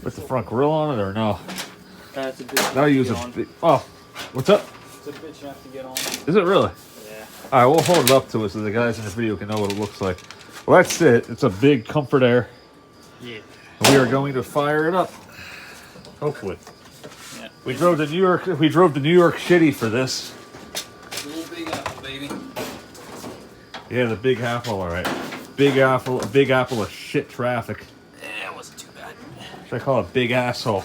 With the front grill on it or no? That's a bitch. I'll use a big, oh, what's up? It's a bitch you have to get on. Is it really? Yeah. All right, we'll hold it up to it so the guys in the video can know what it looks like. Well, that's it. It's a big Comfort Aire. Yeah. We are going to fire it up. Hopefully. Yeah. We drove to New York. We drove to New York City for this. Little Big Apple, baby. Yeah, the Big Apple. All right. Big Apple of shit traffic. Yeah, it wasn't too bad. Should I call it Big Asshole?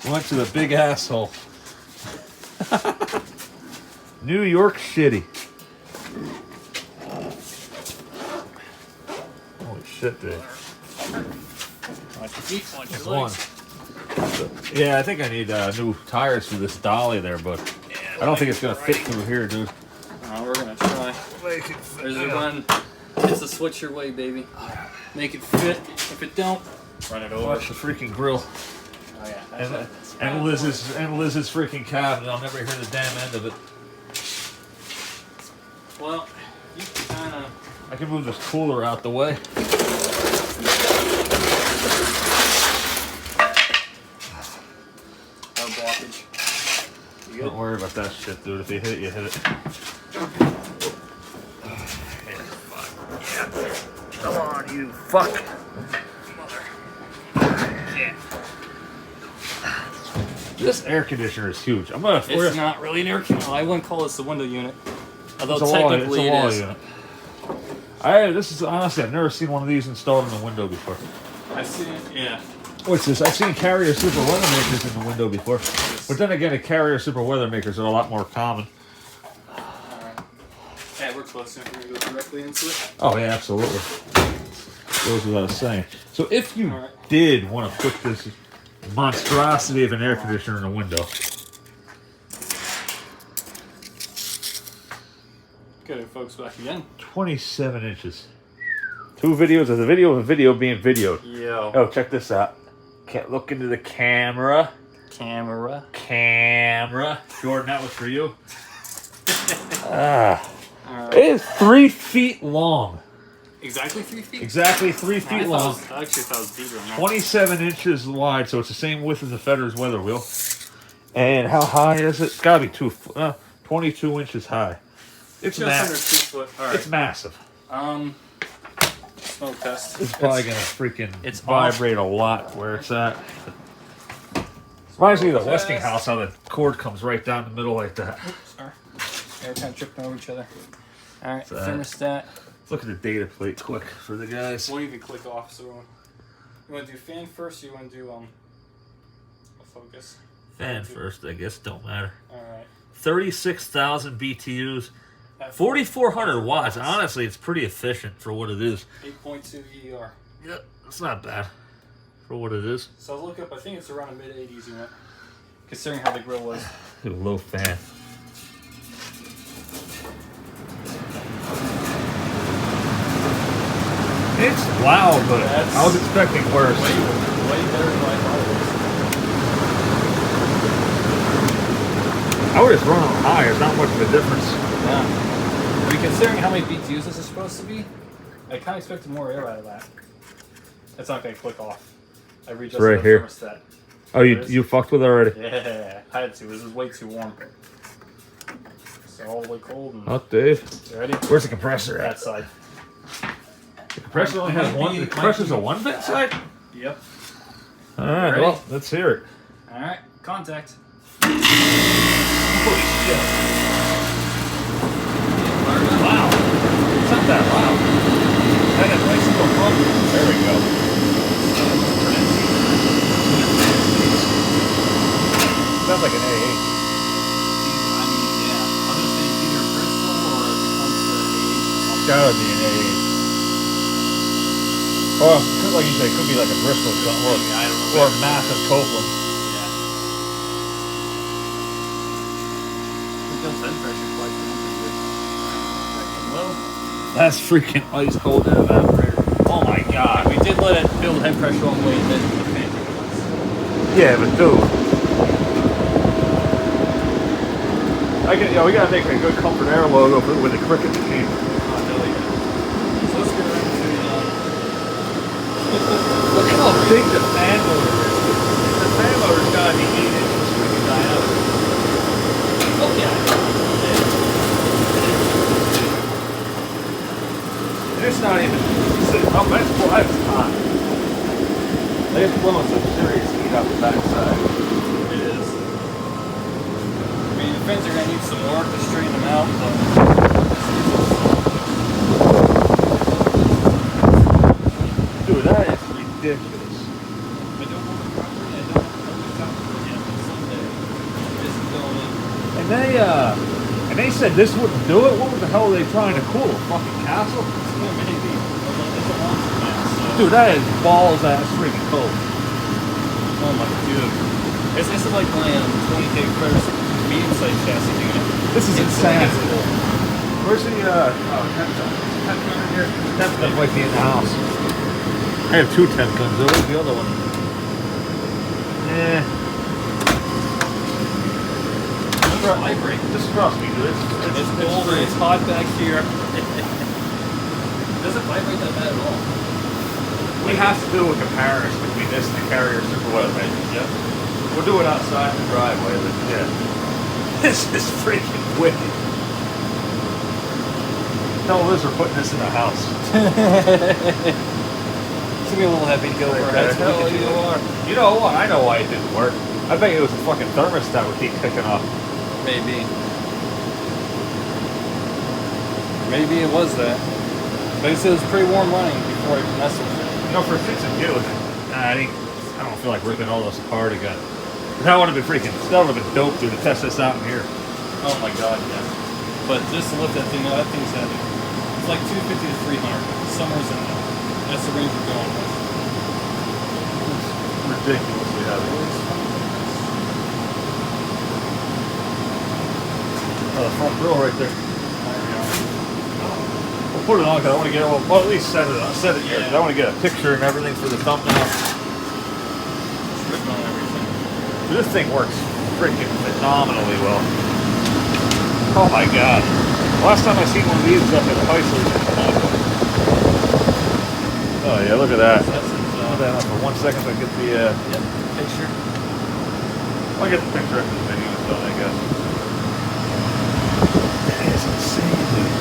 Went to the Big Asshole. New York City. Holy shit, dude. Watch your feet, watch That's your legs. one. Yeah, I think I need new tires for this dolly there, but Yeah, I don't think it's gonna fit through here, dude. We're gonna try. There's a run. It's a switch your way, baby. Make it fit. If it don't, run it over. Watch the freaking grill. Oh yeah. And Liz's freaking cabinet. I'll never hear the damn end of it. Well, you can kind of. I can move this cooler out the way. No blockage. You good? Don't worry about that shit, dude. If you hit it, you hit it. Yeah. Come on, you fuck. Yeah. This air conditioner is huge. It's not really an air conditioner. I wouldn't call this a window unit. Although It's a wall technically it is. unit. This is honestly, I've never seen one of these installed in the window before. I've seen it, yeah. What's this? I've seen Carrier Super Weathermakers in the window before. But then again, the Carrier Super Weathermakers are a lot more common. Alright. Yeah, we're close enough. We're going to go directly into it. Oh, yeah, absolutely. Goes without saying. So if you did want to put this monstrosity of an air conditioner in a window. Get it, folks, back again. 27 inches. 2 videos of the video of a video being videoed. Yo. Oh, check this out. Can't look into the camera. Camera. Jordan, that was for you. Right. It is 3 feet long. Exactly 3 feet? Exactly 3 feet long. I actually thought it was deeper than that. 27 inches wide, so it's the same width as the Federer's weather wheel. And how high is it? It's got to be 22 inches high. It's just under 2 massive. foot. All right. It's massive. Smoke test. It's probably going to freaking vibrate a lot where it's at. Reminds me of the Westinghouse, how the cord comes right down the middle like that. Oops, sorry. They're kind of tripping over each other. All right, thermostat. Let's look at the data plate quick for the guys. We'll even click off. So you want to do fan first, or you want to do a focus? Fan first, I guess. Don't matter. All right. 36,000 BTUs. 4,400 watts. Honestly, it's pretty efficient for what it is. 8.2 ER. Yeah, it's not bad for what it is. So look up. I think it's around a mid-80s unit, considering how the grill was. Low fan. It's loud, but I was expecting worse. Way better than I thought it was. I would just run on high. There's not much of a difference. Yeah. I mean, considering how many BTUs this is supposed to be, I kind of expected more air out of that. It's not going to click off. I readjusted the thermostat. Oh, you fucked with it already? Yeah, I had to. This is way too warm. So all the way cold. And Oh, Dave. you ready? Where's the compressor at? That side. The compressor only has one. The compressor's a 1-vent side? Yep. All right, Ready? well, let's hear it. All right, contact. Holy shit. Wow. It's not that loud. I got a nice little pump. There we go. Sounds like an A8. I mean, yeah. I'm going to say either Bristol or it becomes the A8. Gotta be an A8. Or, like you say, it could be like a Bristol I don't know. or a massive Copeland. Yeah. The built in pressure quite pretty good. Low. That's freaking ice cold evaporator. Oh my god. We did let it build head pressure all the way, and then the fan was. Yeah, but dude. We gotta make a good Comfort Aire logo with a Cricket machine. So let's get right into Look how big the fan They're blowing some serious heat out the backside. It is. I mean, the fins are gonna need some work to straighten them out, but Dude, that is ridiculous. I don't want the property. I don't know the top for it yet, but someday this is going in. And they said this wouldn't do it. What the hell are they trying to cool? A fucking castle? Yeah, maybe. It's a monster man, so. Dude, that is balls ass freaking cold. Oh my dude. This is like my 20K first medium size chassis unit. This is insane. It's cool. Where's the temp gun here? Temp gun might be in the house. I have 2 temp guns. Where's the other one? Just trust me, dude. It's cold and it's hot back here. Doesn't vibrate that bad at all. We have to do a comparison between this and the Carrier Super Weather engine. Yep. We'll do it outside the driveway, but yeah. This is freaking wicked. Tell Liz we're putting this in the house. It's gonna be a little heavy to go over our heads. Hell you are. You know what? I know why it didn't work. I bet it was a fucking thermostat would keep kicking off. Maybe. Maybe it was that. But it was pretty warm running before I messed with it. You know, for fits and giggles, I don't feel like ripping all this apart again. That would have been freaking. That would have been dope, dude, to test this out in here. Oh my god, yeah. But just to lift that thing up, that thing's heavy. It's like 250 to 300. Somewhere's in there. That's the range we're going with. It's ridiculously heavy. Oh, the front grill right there. We'll put it on because I want to get well, at least set it here. Yeah. I want to get a picture and everything for the thumbnail. It's written on everything. This thing works freaking phenomenally well. Oh my god. Last time I seen one of these was up at Heisler's. Oh yeah, look at that. Hold that on for 1 second so I get the Picture. I'll get the picture after the video is done, I guess. That is insane, dude.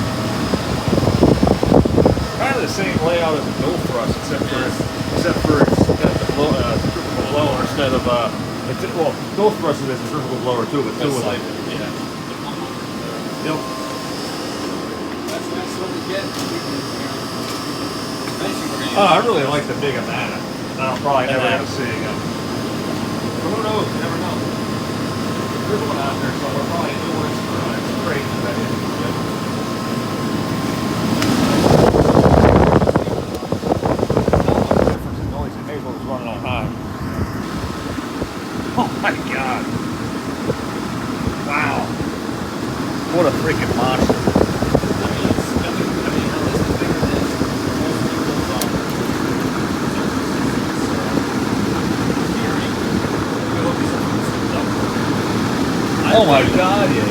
Kind of the same layout as a dual thrust, except for it's got the blower instead of well, dual thrust is a triple blower too, but two of them. Yeah. Yep. That's what we get. Oh, I really like the big Amana. I'm probably never going to see again. But who knows? You never know. There's one out there somewhere. Probably new ones for it's crazy that is. Yep. Difference in noise. It may as well was running on high. Oh my god. Wow. What a freaking monster. Oh my god, yeah.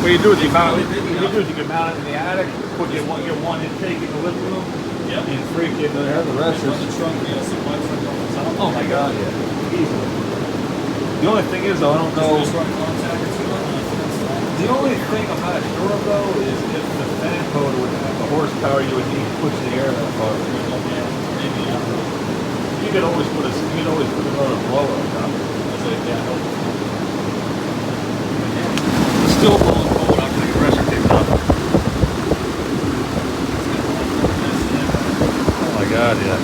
What you do is you mount it. What you do is you can mount it in the attic, get one intake in the living room, and freaking the rest is the trunk, oh my god, yeah. Easily. The only thing is though, I don't know. The only thing I'm not sure of though is if the fan motor would have the horsepower you would need to push the air that far. You could always put another blower on top. It's still blowing cold after the compressor kicked off. Oh my god, yeah.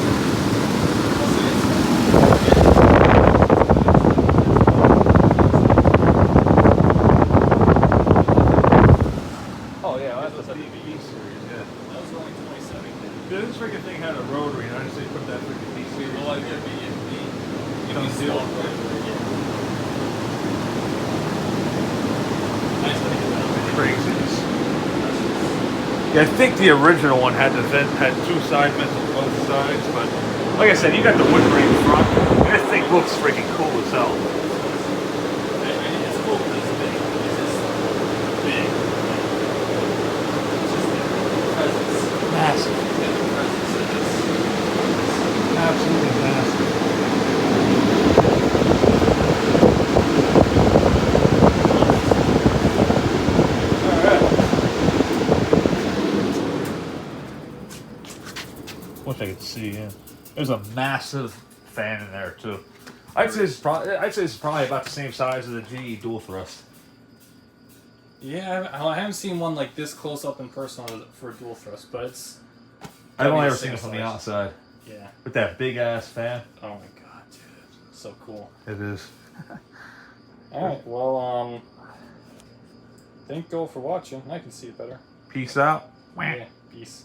Oh yeah, that's the BTU series, yeah. That was only 27. Dude, this freaking thing had a rotary, and I just say put that freaking B series. Well, like that You know, the deal. Craziness. Yeah, I think the original one had had 2 side vents on both sides, but like I said, you got the wood grain front, and this thing looks freaking cool as hell. It's cool, but it's big. It's just big. It's just the presence. Massive. It's got the presence of this. Absolutely massive. Wish I could see, yeah. There's a massive fan in there too. I'd say it's probably about the same size as the GE dual thrust. Yeah, I haven't seen one like this close up in person for a dual thrust, but it's. I've only ever seen it from the outside. Yeah. With that big ass fan. Oh my god, dude, so cool. It is. All right, well, thank you all for watching. I can see it better. Peace out. Yeah, peace.